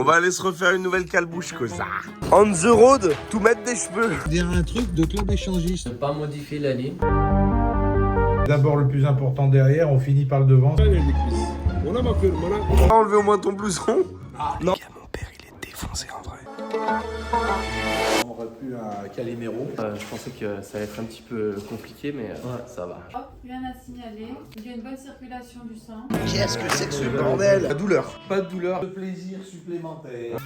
va aller se refaire une nouvelle calbouche, cosa. On the road, tout mettre des cheveux. Dire un truc de club échangiste. Ne pas modifier la ligne. D'abord le plus important derrière, on finit par le devant. Enlever au moins ton blouson. Non. Mon père, il est défoncé en vrai. On aurait pu un Calimero. Je pensais que ça allait être un petit peu compliqué, mais ça va. Hop, rien à signaler. Il y a une bonne circulation du sang. Qu'est-ce que c'est que ce bordel? La douleur. Pas de douleur. De plaisir supplémentaire.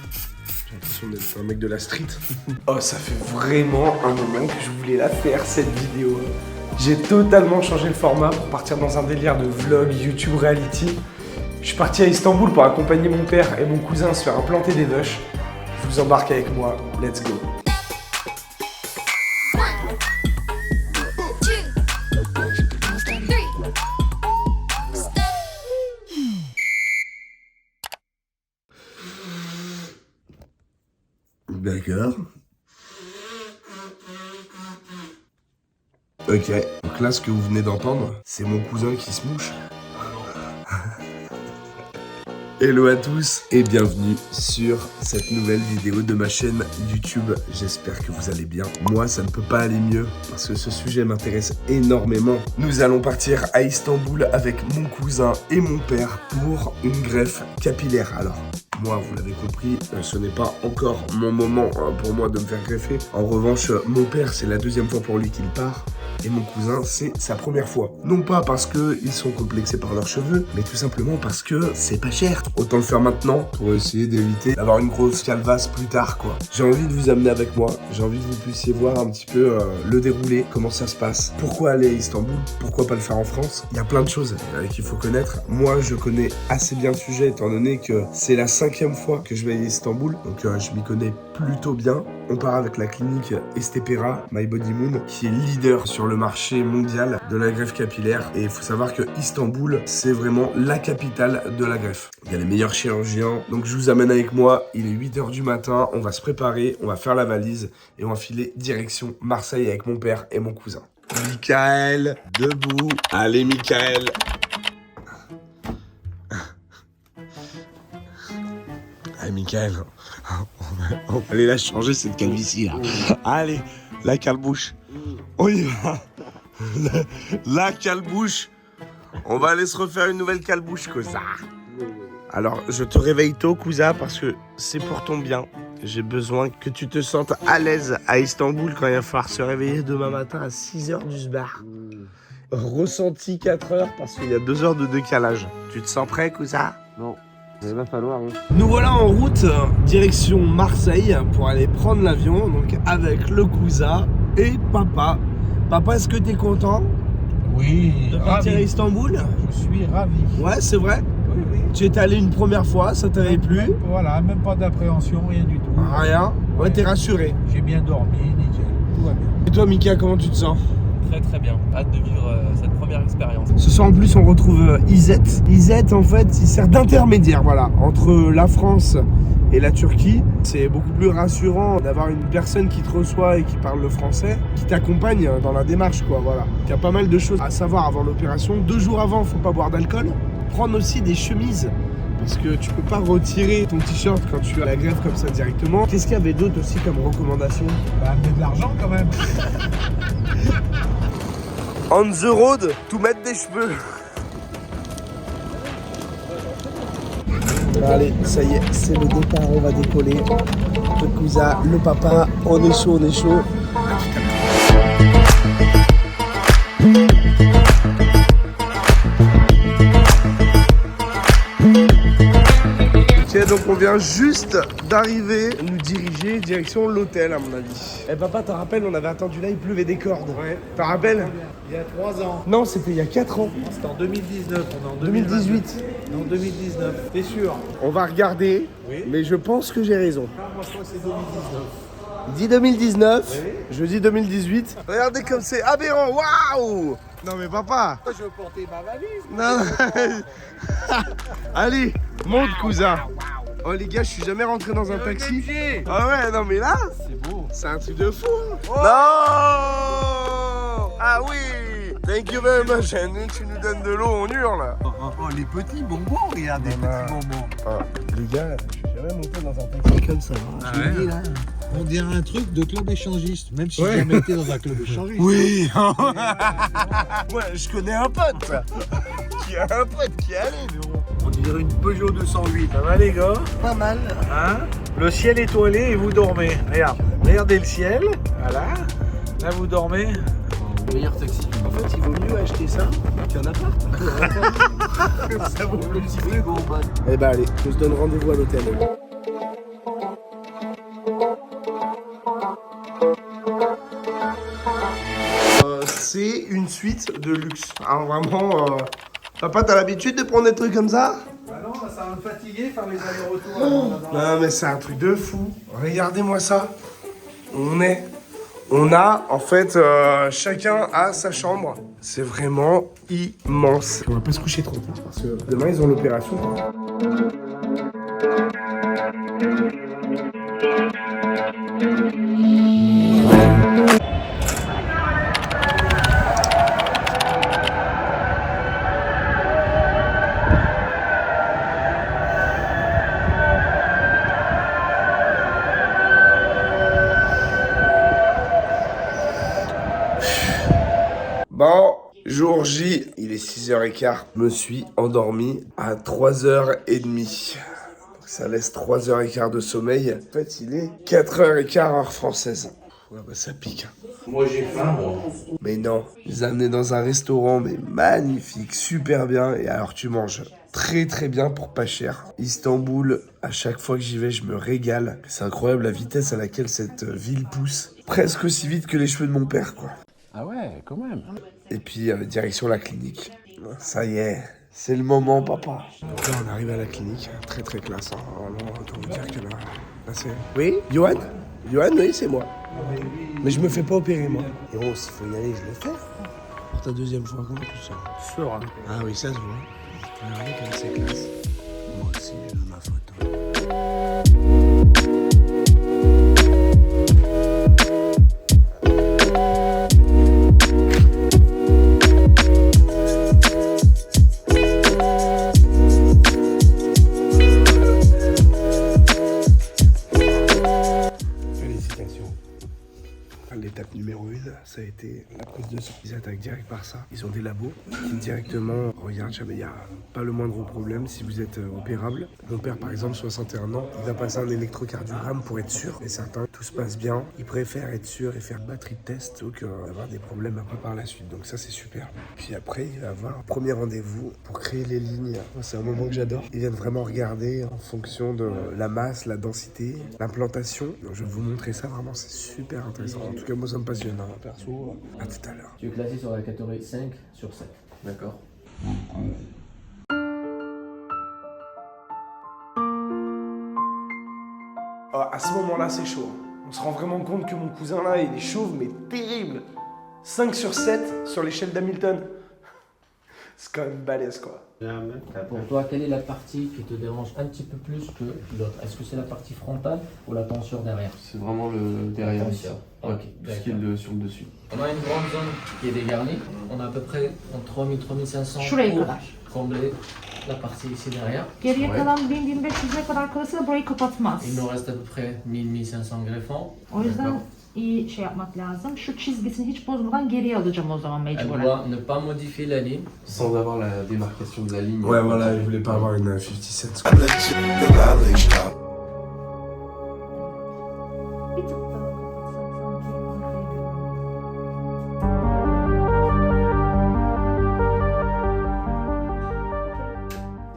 J'ai l'impression d'être un mec de la street. Oh, ça fait vraiment un moment que je voulais la faire, cette vidéo. J'ai totalement changé le format pour partir dans un délire de vlog, YouTube, reality. Je suis parti à Istanbul pour accompagner mon père et mon cousin se faire implanter des vaches. Je vous embarque avec moi, let's go. D'accord. Ok, donc là ce que vous venez d'entendre, c'est mon cousin qui se mouche. Hello à tous et bienvenue sur cette nouvelle vidéo de ma chaîne YouTube. J'espère que vous allez bien. Moi, ça ne peut pas aller mieux parce que ce sujet m'intéresse énormément. Nous allons partir à Istanbul avec mon cousin et mon père pour une greffe capillaire. Alors, moi, vous l'avez compris, ce n'est pas encore mon moment pour moi de me faire greffer. En revanche, mon père, c'est la deuxième fois pour lui qu'il part. Et mon cousin, c'est sa première fois. Non pas parce qu'ils sont complexés par leurs cheveux, mais tout simplement parce que c'est pas cher. Autant le faire maintenant pour essayer d'éviter d'avoir une grosse calvasse plus tard, quoi. J'ai envie de vous amener avec moi. J'ai envie que vous puissiez voir un petit peu le déroulé, comment ça se passe. Pourquoi aller à Istanbul? Pourquoi pas le faire en France? Il y a plein de choses qu'il faut connaître. Moi, je connais assez bien le sujet étant donné que c'est la 5e fois que je vais à Istanbul. Donc, je m'y connais plutôt bien. On part avec la clinique Estepera, My Body Moon, qui est leader sur le marché mondial de la greffe capillaire. Et il faut savoir que Istanbul, c'est vraiment la capitale de la greffe. Il y a les meilleurs chirurgiens. Donc je vous amène avec moi. Il est 8 h du matin. On va se préparer, on va faire la valise et on va filer direction Marseille avec mon père et mon cousin. Michael, debout. Allez, Michael. Allez, Michael. On va aller la changer, cette calvitie là. Allez, la calbouche. On y va. La calbouche. On va aller se refaire une nouvelle calbouche, cosa. Alors, je te réveille tôt, cousin, parce que c'est pour ton bien. J'ai besoin que tu te sentes à l'aise à Istanbul quand il va falloir se réveiller demain matin à 6 h du sbar. Ressenti 4 heures parce qu'il y a 2 heures de décalage. Tu te sens prêt, cousin? Non, il va falloir. Hein. Nous voilà en route, direction Marseille, pour aller prendre l'avion, donc avec le cousin et papa. Papa, est-ce que t'es content Oui, de partir à Istanbul? Je suis ravi. Ouais, c'est vrai. Oui, oui. Tu étais allé une première fois, ça t'avait plu? Voilà, même pas d'appréhension, rien du tout. Rien. Ouais, t'es rassuré. J'ai bien dormi, nickel, tout va bien. Et toi, Mika, comment tu te sens? Très très bien. Hâte de vivre cette première expérience. Ce soir, en plus, on retrouve Izet. Izet, en fait, il sert d'intermédiaire, voilà, entre la France et la Turquie. C'est beaucoup plus rassurant d'avoir une personne qui te reçoit et qui parle le français, qui t'accompagne dans la démarche, quoi, voilà. Il y a pas mal de choses à savoir avant l'opération. 2 jours avant, faut pas boire d'alcool. Prendre aussi des chemises, parce que tu peux pas retirer ton t-shirt quand tu as la greffe comme ça directement. Qu'est-ce qu'il y avait d'autre aussi comme recommandation? Bah, amener de l'argent quand même. On the road, tout mettre des cheveux. Allez, ça y est, c'est le départ, on va décoller. Le cousin, le papa, on est chaud, on est chaud. Ok, donc on vient juste d'arriver, nous diriger direction l'hôtel à mon avis. Eh papa, t'en rappelles, on avait attendu là, il pleuvait des cordes. Ouais. T'en rappelles? Il y a 3 ans. Non, c'était il y a 4 ans. C'était en 2019, on est en 2018. Non, 2019. T'es sûr? On va regarder, Oui. mais je pense que j'ai raison. Moi, je crois que c'est 2019. Il dit 2019, Oui. je dis 2018. Regardez comme c'est aberrant, waouh! Non mais papa! Je veux porter ma valise. Non. Allez, monte cousin. Oh les gars, je suis jamais rentré dans un taxi. Ah ouais, non mais là, C'est beau. c'est un truc de fou. Non! Ah oui! Thank you very much. Et nous, tu nous donnes de l'eau, on hurle. Oh, les petits bonbons, regarde, les petits bonbons. Ah, les gars, je suis Ouais, monter dans un taxi comme ça. Hein. Ah Je le dis, là. On dirait un truc de club échangiste, même si Ouais. j'ai jamais été dans un club échangiste. Oui. Ouais, je connais un pote qui a un pote qui est allé, mais bon. On dirait une Peugeot 208. Ça va les gars? Pas mal. Hein? Le ciel étoilé et vous dormez. Regarde, regardez le ciel. Voilà. Là vous dormez. Meilleur taxi. En fait, il vaut mieux acheter ça qu'un appart. Ça vaut le petit frigo, pote. Eh ben allez, je te donne rendez-vous à l'hôtel. C'est une suite de luxe. Hein, vraiment, papa, t'as l'habitude de prendre des trucs comme ça? Ah non, ça va me fatiguer faire les allers-retours. Non, mais c'est un truc de fou. Regardez-moi ça. On a, en fait, chacun a sa chambre. C'est vraiment immense. On va pas se coucher trop tard parce que demain, ils ont l'opération. Bon, jour J, il est 6h15. Je me suis endormi à 3h30. Donc ça laisse 3h15 de sommeil. En fait, il est 4h15 heure française. Ouais, bah ça pique. Moi j'ai faim, moi. Mais non, je les ai amenés dans un restaurant, mais magnifique, super bien. Et alors tu manges très très bien pour pas cher. Istanbul, à chaque fois que j'y vais, je me régale. C'est incroyable la vitesse à laquelle cette ville pousse. Presque aussi vite que les cheveux de mon père, quoi. Ah ouais, quand même. Et puis, direction la clinique. Ça y est, c'est le moment, papa. Donc là, on arrive à la clinique. Très, très classe. Hein. Vraiment, autant vous dire que là c'est... Oui, Johan? Johan, oui, c'est moi. Mais je me fais pas opérer, moi. Et bon, s'il faut y aller, je le fais. Pour ta deuxième fois, comment tu sens? Sûr, hein. Ah oui, ça se voit. Regardez comme c'est classe. Moi aussi, je veux ma photo. L'étape numéro 1, ça a été la prise de sang. Ils attaquent direct par ça. Ils ont des labos qui directement regardent jamais. Il n'y a pas le moindre problème si vous êtes opérable. Mon père, par exemple, 61 ans, il va passer un électrocardiogramme pour être sûr et certain. Tout se passe bien. Il préfère être sûr et faire batterie de test plutôt qu'avoir des problèmes après par la suite. Donc ça, c'est super. Puis après, il va avoir un premier rendez-vous pour créer les lignes. Moi, c'est un moment que j'adore. Ils viennent vraiment regarder en fonction de la masse, la densité, l'implantation. Donc je vais vous montrer ça. Vraiment, c'est super intéressant. En tout cas, moi, ça me passionne. Hein, perso, à tout à l'heure. Tu es classé sur la catégorie 5 sur 7. D'accord. À ce moment-là, c'est chaud. On se rend vraiment compte que mon cousin là, il est chauve, mais terrible. 5 sur 7 sur l'échelle d'Hamilton. C'est quand même balèze, quoi. Pour toi, quelle est la partie qui te dérange un petit peu plus que l'autre? Est-ce que c'est la partie frontale ou la tension derrière? C'est vraiment le derrière ici. Ok, Tout ce qui est sur le dessus. On a une grande zone qui est dégarnie. On a à peu près entre 3000-3500 Şuraya pour kadar. combler la partie ici derrière. Geriye Ouais. kalan 1000-1500'e kadar kalırsa da burayı kapatmaz. Il nous reste à peu près 1000-1500 greffons. O yüzden iyi şey yapmak lazım. Şu çizgisini hiç bozmadan geriye alacağım o zaman Elle mecburen. doit ne pas modifier la ligne. Sans avoir la démarcation de la ligne. Ouais, voilà, je voulais pas avoir une 50 cents. Bir tık daha kapatsak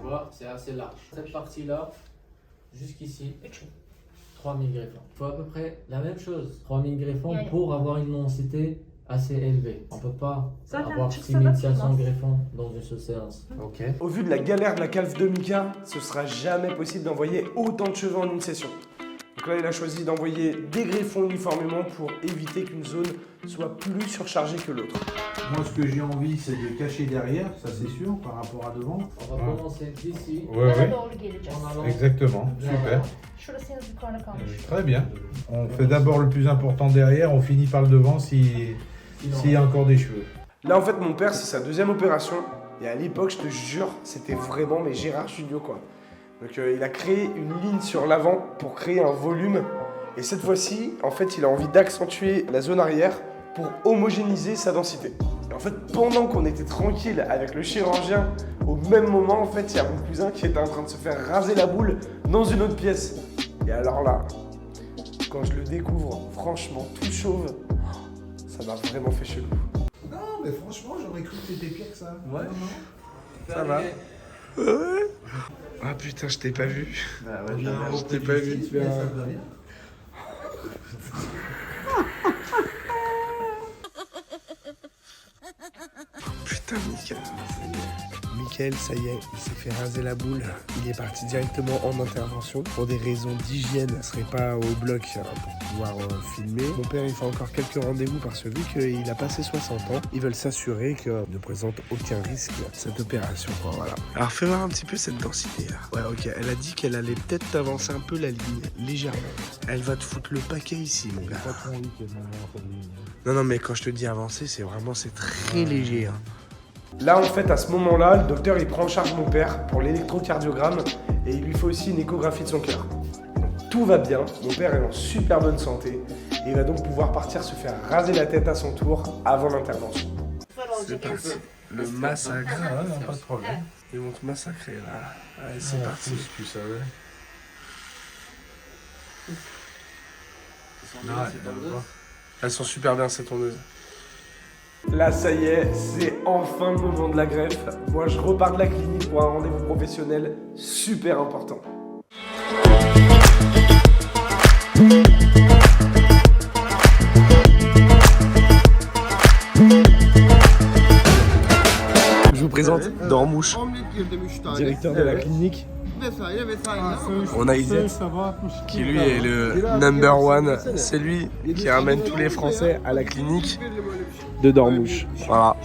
Tu vois, c'est assez large. Cette partie-là, jusqu'ici, 3000 greffons. Il faut à peu près la même chose, 3000 greffons Yeah, yeah. pour avoir une densité assez élevée. On peut pas Zaten avoir çıksa da 6500 tutmaz. greffons dans une seule séance. Ok. Au vu de la galère de la calve de Mika, ce sera jamais possible d'envoyer autant de cheveux en une session. Donc là, il a choisi d'envoyer des greffons uniformément pour éviter qu'une zone soit plus surchargée que l'autre. Moi, ce que j'ai envie, c'est de cacher derrière, ça c'est sûr, par rapport à devant. On va commencer d'ici Ouais, Bana ouais. doğru geleceğiz. en allant. Exactement, super. Şurası henüz yukarıda kalmış. Très bien. On fait d'abord le plus important derrière, on finit par le devant s'il y a encore des cheveux. Là, en fait, mon père, c'est sa deuxième opération. Et à l'époque, je te jure, c'était vraiment mais Gérard Jugnot, quoi. Donc il a créé une ligne sur l'avant pour créer un volume. Et cette fois-ci, en fait, il a envie d'accentuer la zone arrière pour homogénéiser sa densité. Et en fait, pendant qu'on était tranquille avec le chirurgien, au même moment, en fait, il y a mon cousin qui était en train de se faire raser la boule dans une autre pièce. Et alors là, quand je le découvre, franchement, tout chauve, ça m'a vraiment fait chelou. Non, mais franchement, j'aurais cru que t'étais pire que ça. Ouais. Non, non. Ça va. Ouais. Ah putain, je t'ai pas vu. Bah ouais, Je t'ai pas vu. Ça va bien. Putain, Mickaël, ça y est, il s'est fait raser la boule. Il est parti directement en intervention. Pour des raisons d'hygiène, il ne serait pas au bloc pour pouvoir filmer. Mon père, il fait encore quelques rendez-vous parce que vu qu'il a passé 60 ans, ils veulent s'assurer qu'il ne présente aucun risque cette opération. Voilà. Alors, fais voir un petit peu cette densité là. Ouais, ok. Elle a dit qu'elle allait peut-être t'avancer un peu la ligne, légèrement. Elle va te foutre le paquet ici, mon gars. Non, mais quand je te dis avancer, c'est vraiment, c'est très léger. Hein. Là, en fait, à ce moment-là, le docteur, il prend en charge mon père pour l'électrocardiogramme et il lui fait aussi une échographie de son cœur. Donc, tout va bien, mon père est en super bonne santé et il va donc pouvoir partir se faire raser la tête à son tour avant l'intervention. C'est parti. Le massacre. Ah ouais, pas de problème. Ils vont te massacrer là. Allez, c'est parti. Tu savais. Elles sont super bien ces tondeuses. Là, ça y est, c'est enfin le moment de la greffe. Moi, je repars de la clinique pour un rendez-vous professionnel super important. Je vous présente Dormouche, directeur de la clinique. On a Izet, qui lui est le number one. C'est lui qui ramène tous les Français à la clinique de Dormouche. Voilà.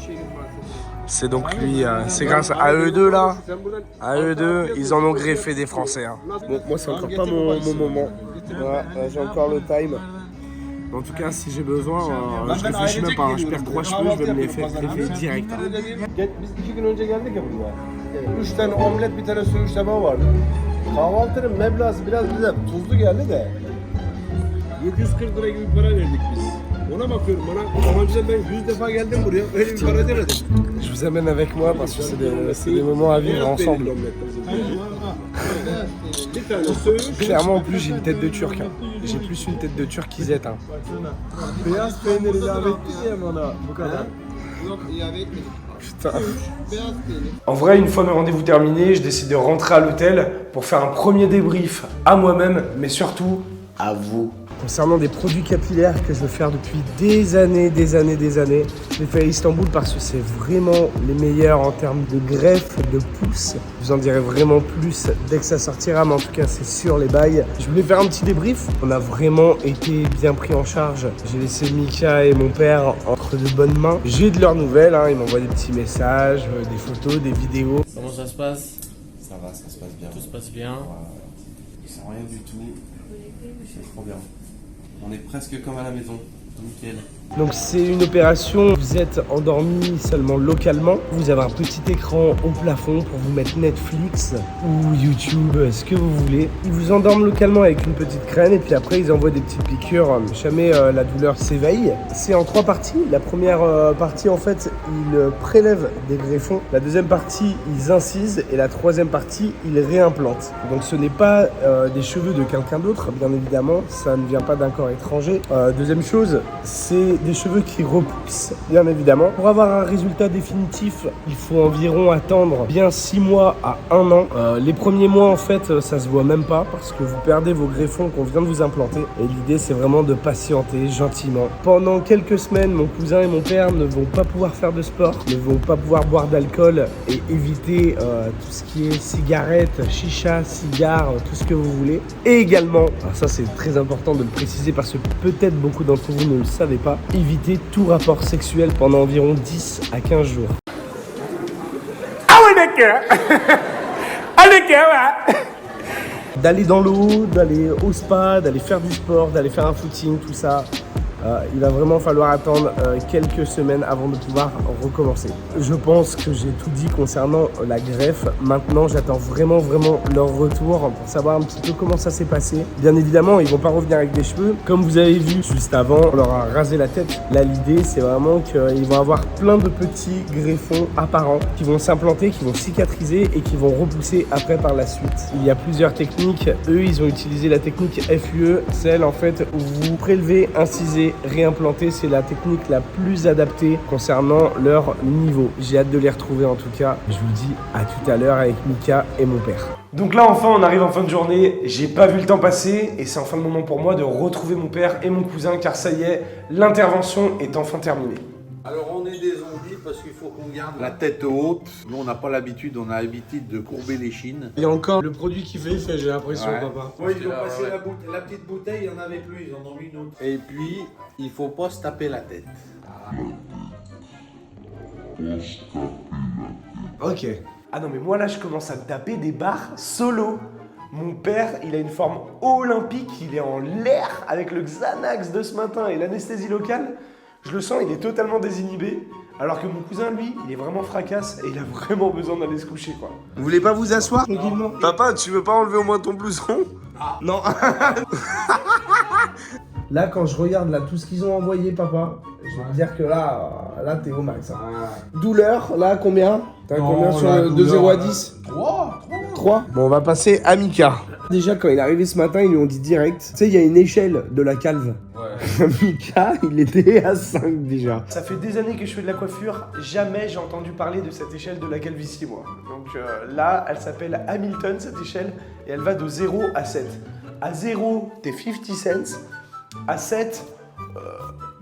C'est donc lui, c'est grâce à eux deux là, à eux deux, ils en ont greffé des Français. Hein. Bon, moi c'est encore pas mon moment. Voilà, j'ai encore le time. En tout cas, si j'ai besoin, je réfléchis même pas. Hein. Je perds 3 cheveux, je vais me les faire greffer direct. Hein. Biz 2 gün önce geldik ya buraya. 3 tane omlet, bir tane söğüş tabağı vardı. Kahvaltının meblağ biraz bize tuzlu geldi de 740 lira gibi para verdik biz. Ona bakıyorum bana önceden ben 100 defa geldim buraya öyle bir para ödemedim. Je vous amène avec moi parce que c'est des moments à vivre ensemble. Bir tane söğüş. Clairement en plus j'ai une tête de turc. Hein. J'ai plus une tête de turc qu'Izet. Hein. Beyaz peynir ilave ettik ya bana bu kadar. Yok ilave etmedik. Putain. En vrai, une fois mes rendez-vous terminés, je décide de rentrer à l'hôtel pour faire un premier débrief à moi-même, mais surtout à vous. Concernant des produits capillaires que je veux faire depuis des années, je l'ai fait à Istanbul parce que c'est vraiment les meilleurs en termes de greffe, de pousse. Je vous en dirai vraiment plus dès que ça sortira, mais en tout cas c'est sûr les bails. Je voulais faire un petit débrief. On a vraiment été bien pris en charge. J'ai laissé Mika et mon père entre de bonnes mains. J'ai de leurs nouvelles, hein. Ils m'envoient des petits messages, des photos, des vidéos. Comment ça se passe? Ça va, ça se passe bien. Tout se passe bien. Ils sent rien du tout. C'est trop bien. On est presque comme à la maison. Nickel. Donc c'est une opération, vous êtes endormi seulement localement. Vous avez un petit écran au plafond pour vous mettre Netflix ou YouTube, ce que vous voulez. Ils vous endorment localement avec une petite crème et puis après ils envoient des petites piqûres. Jamais la douleur s'éveille. C'est en 3 parties. La première partie en fait, ils prélèvent des greffons. La deuxième partie, ils incisent et la troisième partie, ils réimplantent. Donc ce n'est pas des cheveux de quelqu'un d'autre, bien évidemment. Ça ne vient pas d'un corps étranger. Deuxième chose, c'est des cheveux qui repoussent, bien évidemment. Pour avoir un résultat définitif, il faut environ attendre bien 6 mois à 1 an. Les premiers mois, en fait, ça se voit même pas parce que vous perdez vos greffons qu'on vient de vous implanter. Et l'idée, c'est vraiment de patienter gentiment. Pendant quelques semaines, mon cousin et mon père ne vont pas pouvoir faire de sport, ne vont pas pouvoir boire d'alcool et éviter tout ce qui est cigarettes, chicha, cigares, tout ce que vous voulez. Et également, alors ça c'est très important de le préciser parce que peut-être beaucoup d'entre vous ne le savez pas, éviter tout rapport sexuel pendant environ 10 à 15 jours. Ah ouais d'accord. Ah d'accord. D'aller dans l'eau, d'aller au spa, d'aller faire du sport, d'aller faire un footing, tout ça, il va vraiment falloir attendre quelques semaines avant de pouvoir recommencer. Je pense que j'ai tout dit concernant la greffe. Maintenant, j'attends vraiment leur retour pour savoir un petit peu comment ça s'est passé. Bien évidemment, ils vont pas revenir avec des cheveux. Comme vous avez vu juste avant, on leur a rasé la tête. Là, l'idée, c'est vraiment qu'ils vont avoir plein de petits greffons apparents qui vont s'implanter, qui vont cicatriser et qui vont repousser après par la suite. Il y a plusieurs techniques. Eux, ils ont utilisé la technique FUE, celle en fait où vous prélevez, incisez, réimplantez. C'est la technique la plus adaptée concernant leur niveau. J'ai hâte de les retrouver en tout cas. Je vous dis à tout à l'heure avec Mika et mon père. Donc là enfin on arrive en fin de journée, j'ai pas vu le temps passer et c'est enfin le moment pour moi de retrouver mon père et mon cousin car ça y est, l'intervention est enfin terminée. Alors on est des zombies parce qu'il faut qu'on garde la tête haute. Nous on n'a pas l'habitude, on a l'habitude de courber les chines. Il y a encore le produit qui fait effet, j'ai l'impression, Ouais. papa. Oui, ils ont passé la petite bouteille, il n'y en avait plus, ils en ont mis une autre. Et puis, il faut pas se taper la tête. Ok. Ah non mais moi là je commence à me taper des barres solo. Mon père, il a une forme olympique, il est en l'air avec le Xanax de ce matin et l'anesthésie locale. Je le sens, il est totalement désinhibé. Alors que mon cousin, lui, il est vraiment fracasse et il a vraiment besoin d'aller se coucher, quoi. Vous voulez pas vous asseoir tranquillement? Papa, tu veux pas enlever au moins ton blouson? Non. Là, quand je regarde là tout ce qu'ils ont envoyé, papa, je vais te dire que là t'es au max. Hein. Douleur, là, combien? T'as combien sur de 0 à 10? 3. Bon, on va passer à Mika. Déjà, quand il est arrivé ce matin, ils lui ont dit direct. Tu sais, il y a une échelle de la calve. Ouais. Mika, il était à 5 déjà. Ça fait des années que je fais de la coiffure. Jamais j'ai entendu parler de cette échelle de la calvitie, moi. Donc là, elle s'appelle Hamilton, cette échelle. Et elle va de 0 à 7. À 0, t'es 50 cents. À 7,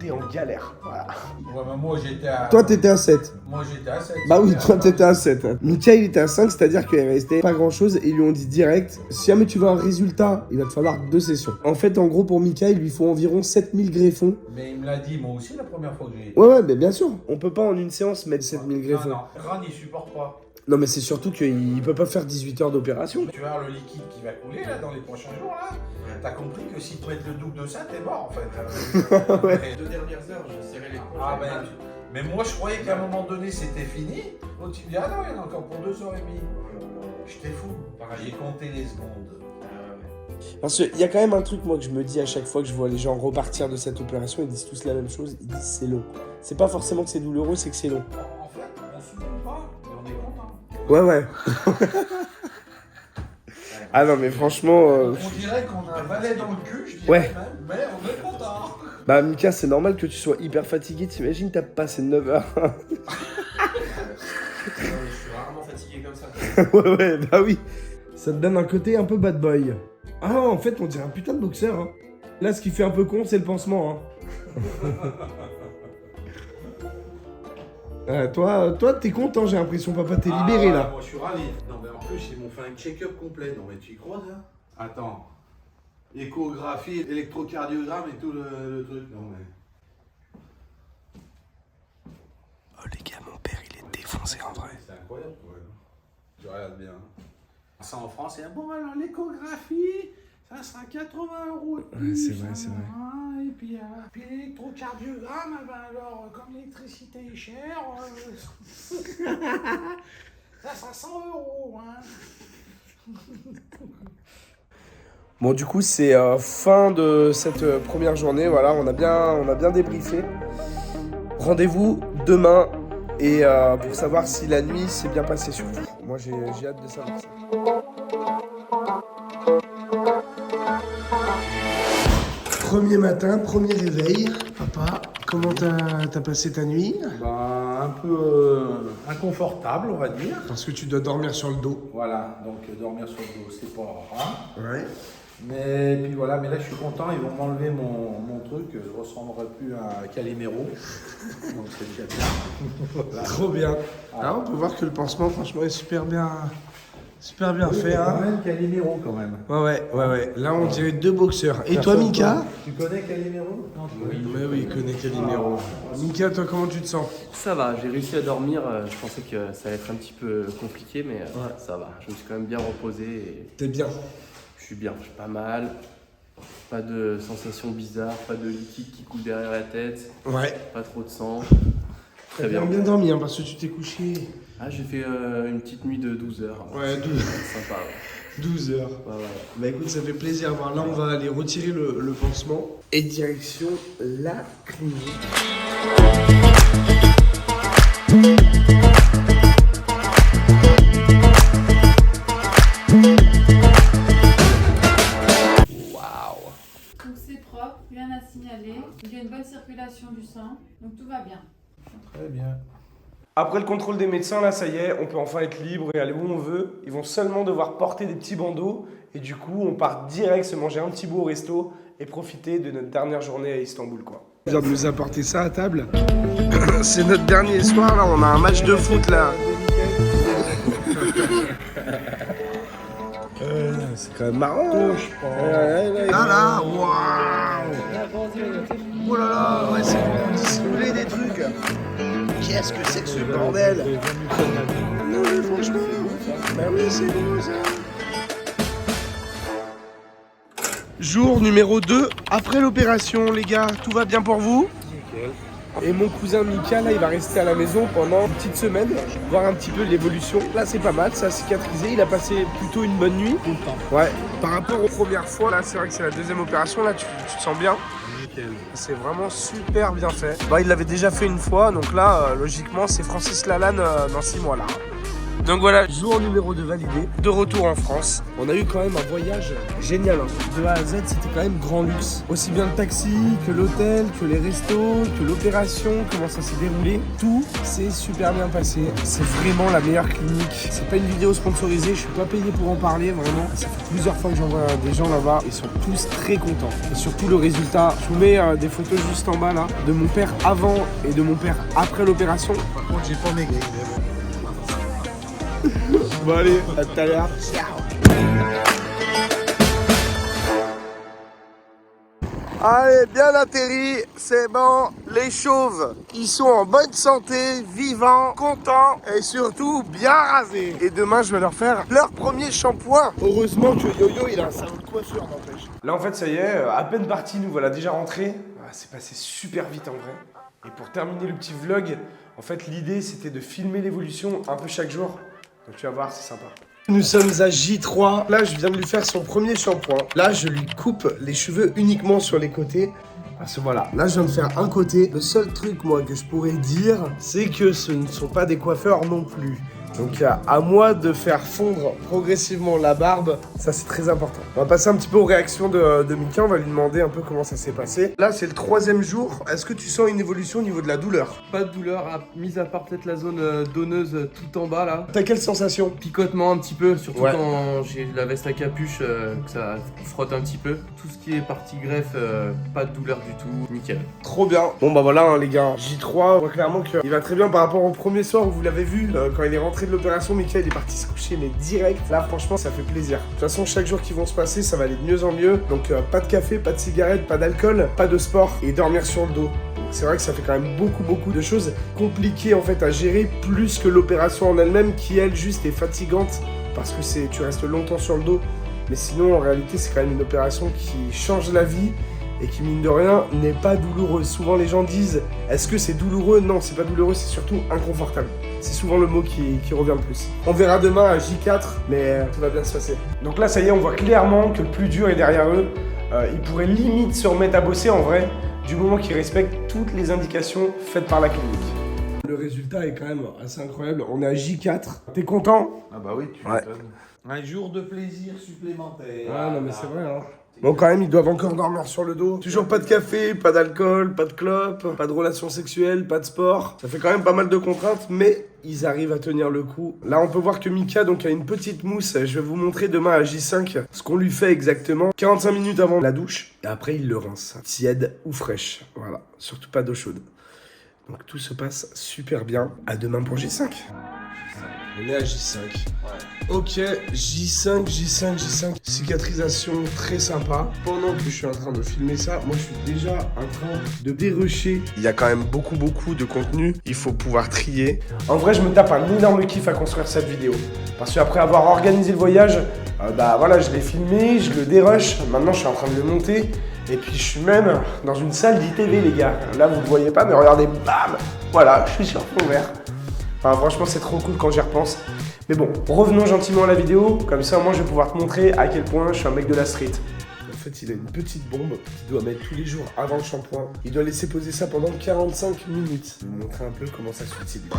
t'es en galère. Voilà. Ouais, mais moi j'étais à... Toi, t'étais à 7. Moi j'étais à 7. Bah oui, toi t'étais à 7. Mika il était à 5, c'est-à-dire qu'il restait pas grand chose et ils lui ont dit direct, si jamais tu veux un résultat, il va te falloir 2 sessions. En fait, en gros, pour Mika, il lui faut environ 7000 greffons. Mais il me l'a dit moi aussi la première fois que j'ai été. Ouais, mais bien sûr. On peut pas en une séance mettre 7000 greffons. Non, Ran il supporte pas. Non, mais c'est surtout qu'il peut pas faire 18 heures d'opération. Tu vas voir le liquide qui va couler là dans les prochains jours là. T'as compris que si tu mets le double de ça, t'es mort en fait. Ouais. Les 2 dernières heures, je serrais les poches. Ah ben, mais moi je croyais qu'à un moment donné c'était fini. Donc tu me dis ah non, il y en a encore pour 2h30. J'étais fou. J'ai compté les secondes. Parce qu'il y a quand même un truc, moi, que je me dis à chaque fois que je vois les gens repartir de cette opération, ils disent tous la même chose, ils disent c'est long. C'est pas forcément que c'est douloureux, c'est que c'est long. En fait, on se souvient pas, mais on est content. Ouais. Ah non, mais franchement... On dirait qu'on a un valet dans le cul, je dirais Ouais. même, mais on est content. Bah Mika, c'est normal que tu sois hyper fatigué, t'imagines, t'as passé 9 heures. Je suis rarement fatigué comme ça. Ouais, bah oui. Ça te donne un côté un peu bad boy. Ah, en fait, on dirait un putain de boxeur. Hein. Là, ce qui fait un peu con, c'est le pansement. Hein. Toi, t'es content, j'ai l'impression, papa, t'es libéré là. Moi, je suis ravi. Non, mais en plus, ils m'ont fait un check-up complet. Non, mais tu y crois, ça? Attends. Échographie, électrocardiogramme et tout le truc. Non, mais. Oh, les gars, mon père, il est défoncé en vrai. C'est incroyable, quand même. Tu regardes bien. Ça en France, c'est bon, alors l'échographie, ça sera 80 € de plus. Ouais, c'est vrai, c'est vrai. Et puis l'électrocardiogramme, ben alors, comme l'électricité est chère, ça sera 100 €. Hein. Bon, du coup, c'est fin de cette première journée. Voilà, on a bien débriefé. Rendez-vous demain et pour savoir si la nuit s'est bien passée surtout. Moi, j'ai hâte de savoir ça. Premier matin, premier réveil. Papa, comment t'as passé ta nuit? Ben, un peu inconfortable, on va dire. Parce que tu dois dormir sur le dos. Voilà, donc dormir sur le dos, c'est pas rare. Ouais. Mais puis voilà, mais là je suis content, ils vont m'enlever mon truc, je ressemblerai plus à Calimero. Donc c'est déjà bien. Voilà. Trop bien. Ah, on peut voir que le pansement, franchement, est super bien fait. Quand Hein. même Calimero quand même. Ouais. Là, on dirait 2 boxeurs. Et toi, Mika? Tu connais Calimero? Non, Mais oui, il connaît Calimero. Mika, toi, comment tu te sens? Ça va, j'ai réussi à dormir. Je pensais que ça allait être un petit peu compliqué, mais ça va. Je me suis quand même bien reposé et T'es bien. je suis bien, je suis pas mal. Pas de sensations bizarres, pas de liquide qui coule derrière la tête, Ouais. pas trop de sang. Très Très bien. bien dormi, hein, parce que tu t'es couché. Ah, j'ai fait une petite nuit de 12 heures. Ouais, 12, Sympa, ouais. 12 heures. Ouais, ouais. Bah écoute, ça fait plaisir à voir. Là, on va aller retirer le pansement. Et direction la clinique. Donc c'est propre, rien à signaler. Il y a une bonne circulation du sang, donc tout va bien. Très bien. Après le contrôle des médecins, là, ça y est, on peut enfin être libre et aller où on veut. Ils vont seulement devoir porter des petits bandeaux. Et du coup, on part direct se manger un petit bout au resto et profiter de notre dernière journée à Istanbul, quoi. Il vient de nous apporter ça à table. C'est notre dernier soir, là. On a un match de foot, là. C'est quand même marrant. Ah là, waouh. Oh là là, ouais, c'est bon. Si vous voulez des trucs. Qu'est-ce que c'est que ce bordel? Non, mais franchement. Bah oui, c'est bon, ça. Jour numéro 2 après l'opération, les gars. Tout va bien pour vous? Nickel. Et mon cousin Mika, là, il va rester à la maison pendant une petite semaine, voir un petit peu l'évolution. Là, c'est pas mal, ça a cicatrisé. Il a passé plutôt une bonne nuit. Ouais. Par rapport aux premières fois, là, c'est vrai que c'est la deuxième opération. Là, tu te sens bien. Nickel. C'est vraiment super bien fait. Bah, il l'avait déjà fait une fois, donc là, logiquement, c'est Francis Lalanne dans 6 mois, là. Donc voilà, jour numéro 2 validé, de retour en France. On a eu quand même un voyage génial. De A à Z, c'était quand même grand luxe. Aussi bien le taxi, que l'hôtel, que les restos, que l'opération, comment ça s'est déroulé. Tout s'est super bien passé. C'est vraiment la meilleure clinique. C'est pas une vidéo sponsorisée, je suis pas payé pour en parler, vraiment. Ça fait plusieurs fois que j'envoie des gens là-bas. Ils sont tous très contents. Et surtout le résultat. Je vous mets des photos juste en bas là, de mon père avant et de mon père après l'opération. Par contre, j'ai pas maigri, mais bon. Bon allez, à tout à l'heure. Allez, bien atterri, c'est bon. Les chauves, ils sont en bonne santé, vivants, contents et surtout bien rasés. Et demain, je vais leur faire leur premier shampoing. Heureusement que Yo-Yo, il a un salon de coiffure, n'empêche. Là, en fait, ça y est, à peine parti, nous voilà déjà rentrés. Ah, c'est passé super vite en vrai. Et pour terminer le petit vlog, en fait, l'idée, c'était de filmer l'évolution un peu chaque jour. Donc tu vas voir, c'est sympa. Nous sommes à J3. Là, je viens de lui faire son premier shampoing. Là, je lui coupe les cheveux uniquement sur les côtés. Parce que voilà, là, je viens de faire un côté. Le seul truc, moi, que je pourrais dire, c'est que ce ne sont pas des coiffeurs non plus. Donc à moi de faire fondre progressivement la barbe, ça c'est très important. On va passer un petit peu aux réactions de Mika, on va lui demander un peu comment ça s'est passé. Là c'est le 3e jour, est-ce que tu sens une évolution au niveau de la douleur? Pas de douleur, mis à part peut-être la zone donneuse tout en bas là. T'as quelle sensation? Picotement un petit peu, surtout Ouais. quand j'ai la veste à capuche, que ça frotte un petit peu. Tout ce qui est partie greffe, pas de douleur du tout, nickel. Trop bien. Bon bah voilà hein, les gars, J3, on voit clairement qu'il va très bien par rapport au premier soir où vous l'avez vu, quand il est rentré de l'opération, Mika il est parti se coucher mais direct. Là franchement ça fait plaisir. De toute façon chaque jour qui vont se passer ça va aller de mieux en mieux. Donc pas de café, pas de cigarette, pas d'alcool, pas de sport et dormir sur le dos. C'est vrai que ça fait quand même beaucoup de choses compliquées en fait à gérer, plus que l'opération en elle-même qui elle juste est fatigante parce que tu restes longtemps sur le dos. Mais sinon en réalité c'est quand même une opération qui change la vie et qui mine de rien n'est pas douloureuse. Souvent les gens disent est-ce que c'est douloureux? Non, c'est pas douloureux, c'est surtout inconfortable. C'est souvent le mot qui revient le plus. On verra demain à J4, mais tout va bien se passer. Donc là ça y est, on voit clairement que le plus dur est derrière eux. Ils pourraient limite se remettre à bosser en vrai, du moment qu'ils respectent toutes les indications faites par la clinique. Le résultat est quand même assez incroyable. On est à J4. T'es content? Ah bah oui, tu Ouais. m'étonnes. Un jour de plaisir supplémentaire. Ah non mais c'est vrai hein. Bon quand même ils doivent encore dormir sur le dos. Toujours pas de café, pas d'alcool, pas de clope, pas de relations sexuelles, pas de sport. Ça fait quand même pas mal de contraintes mais ils arrivent à tenir le coup. Là on peut voir que Mika donc a une petite mousse. Je vais vous montrer demain à J5 ce qu'on lui fait exactement. 45 minutes avant la douche et après il le rince. Tiède ou fraîche. Voilà, surtout pas d'eau chaude. Donc tout se passe super bien. À demain pour J5. On est à J5. Ok, J5. Cicatrisation très sympa. Pendant que je suis en train de filmer ça, moi je suis déjà en train de dérocher. Il y a quand même beaucoup de contenu. Il faut pouvoir trier. En vrai, je me tape un énorme kiff à construire cette vidéo. Parce qu'après avoir organisé le voyage, Bah voilà, je l'ai filmé, je le dérush, maintenant je suis en train de le monter. Et puis je suis même dans une salle d'ITV les gars. Là vous ne voyez pas mais regardez, bam. Voilà, je suis sur fond vert. Enfin franchement c'est trop cool quand j'y repense. Mais bon, revenons gentiment à la vidéo. Comme ça moi je vais pouvoir te montrer à quel point je suis un mec de la street. En fait il a une petite bombe qu'il doit mettre tous les jours avant le shampoing. Il doit laisser poser ça pendant 45 minutes. Je vais vous montrer un peu comment ça s'utilise.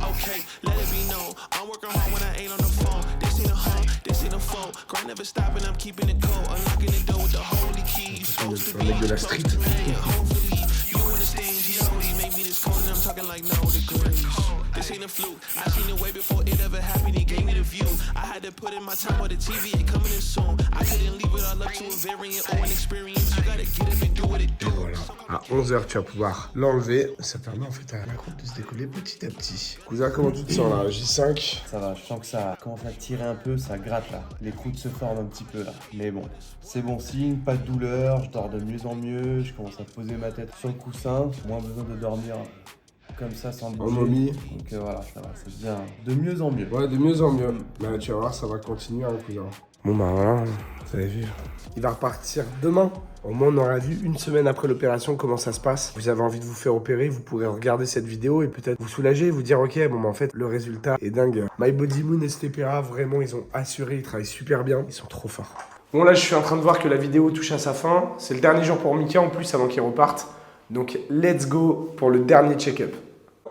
Okay, let it be known. I'm working hard when I ain't on the phone. This ain't a home, this ain't a phone. Grind never stopping, I'm keeping it cold. Unlocking the door with the holy keys. Supposed to be de la street. hopefully you understand. G.O.D. made me this cold and I'm talking like no degrees. This ain't a fluke. I seen it way before it ever happened. He gave me the view. I had to put in my time on the TV. It coming in soon. I couldn't leave it all up to a variant or an experience. You gotta get up and do what it do. Voilà, à 11h tu vas pouvoir l'enlever. Ça permet en fait à la croûte de se décoller petit à petit. Cousin, comment tu te sens là, J5? Ça va, je sens que ça commence à tirer un peu, ça gratte là. Les croûtes se forment un petit peu là. Mais bon, c'est bon signe, pas de douleur, je dors de mieux en mieux, je commence à poser ma tête sur le coussin, moins besoin de dormir comme ça sans bouger. En momie. Donc voilà, ça va, ça devient de mieux en mieux. Ouais, de mieux en mieux. Bah tu vas voir, ça va continuer hein, cousin. Bon bah voilà, vous avez vu. Il va repartir demain. Au moins on aura vu une semaine après l'opération comment ça se passe. Vous avez envie de vous faire opérer, vous pourrez regarder cette vidéo et peut-être vous soulager, vous dire ok bon bah en fait le résultat est dingue. My Body Moon et Stepera, vraiment ils ont assuré, ils travaillent super bien, ils sont trop forts. Bon là je suis en train de voir que la vidéo touche à sa fin. C'est le dernier jour pour Mika en plus avant qu'il reparte. Donc let's go pour le dernier check-up.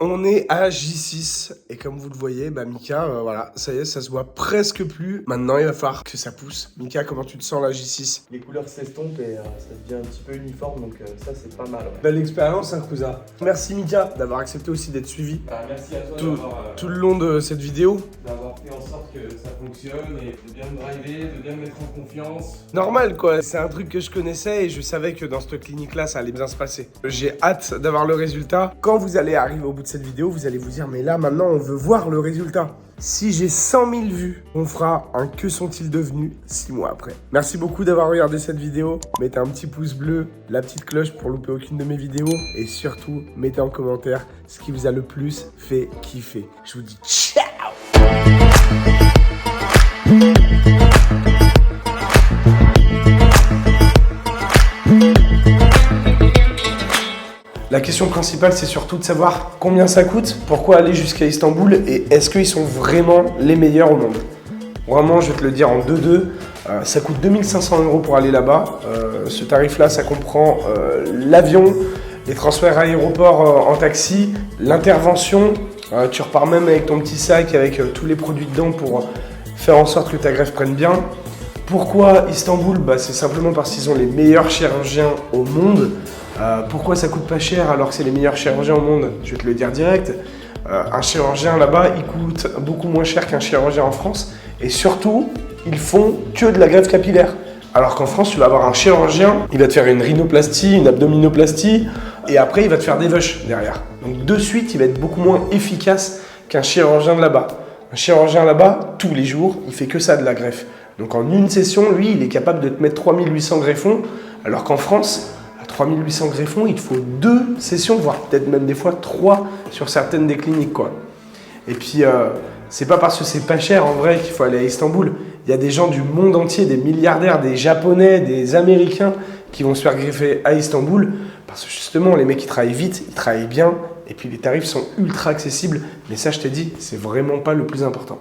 On est à J6 et comme vous le voyez, bah Mika, voilà, ça y est, ça se voit presque plus. Maintenant, il va falloir que ça pousse. Mika, comment tu te sens là, J6? Les couleurs s'estompent et ça devient un petit peu uniforme, donc ça c'est pas mal. Ouais. Belle expérience, hein, cousin. Merci Mika d'avoir accepté aussi d'être suivi Merci à toi tout le long de cette vidéo. d'avoir fait en sorte que ça fonctionne et de bien me driver, de bien me mettre en confiance. Normal quoi, c'est un truc que je connaissais et je savais que dans cette clinique-là, ça allait bien se passer. J'ai hâte d'avoir le résultat. Quand vous allez arriver au bout de cette vidéo, vous allez vous dire mais là maintenant on veut voir le résultat. Si j'ai 100 000 vues, on fera un que sont-ils devenus 6 mois après. Merci beaucoup d'avoir regardé cette vidéo. Mettez un petit pouce bleu, la petite cloche pour louper aucune de mes vidéos et surtout mettez en commentaire ce qui vous a le plus fait kiffer. Je vous dis ciao. La question principale, c'est surtout de savoir combien ça coûte, pourquoi aller jusqu'à Istanbul et est-ce qu'ils sont vraiment les meilleurs au monde. Vraiment, je vais te le dire en 2-2, ça coûte 2500 € pour aller là-bas. Ce tarif-là, ça comprend l'avion, les transferts à l'aéroport en taxi, l'intervention. Tu repars même avec ton petit sac avec tous les produits dedans pour faire en sorte que ta greffe prenne bien. Pourquoi Istanbul? C'est simplement parce qu'ils ont les meilleurs chirurgiens au monde. Pourquoi ça coûte pas cher alors que c'est les meilleurs chirurgiens au monde? Je vais te le dire direct. Un chirurgien là-bas, il coûte beaucoup moins cher qu'un chirurgien en France. Et surtout, ils font que de la greffe capillaire. Alors qu'en France, tu vas avoir un chirurgien, il va te faire une rhinoplastie, une abdominoplastie, et après, il va te faire des veuches derrière. Donc de suite, il va être beaucoup moins efficace qu'un chirurgien de là-bas. Un chirurgien là-bas, tous les jours, il fait que ça de la greffe. Donc en une session, lui, il est capable de te mettre 3800 greffons, alors qu'en France, à 3800 greffons, il te faut 2 sessions, voire peut-être même des fois 3 sur certaines des cliniques, quoi. Et puis, c'est pas parce que c'est pas cher en vrai qu'il faut aller à Istanbul. Il y a des gens du monde entier, des milliardaires, des Japonais, des Américains qui vont se faire greffer à Istanbul parce que justement, les mecs, ils travaillent vite, ils travaillent bien et puis les tarifs sont ultra accessibles. Mais ça, je t'ai dit, c'est vraiment pas le plus important.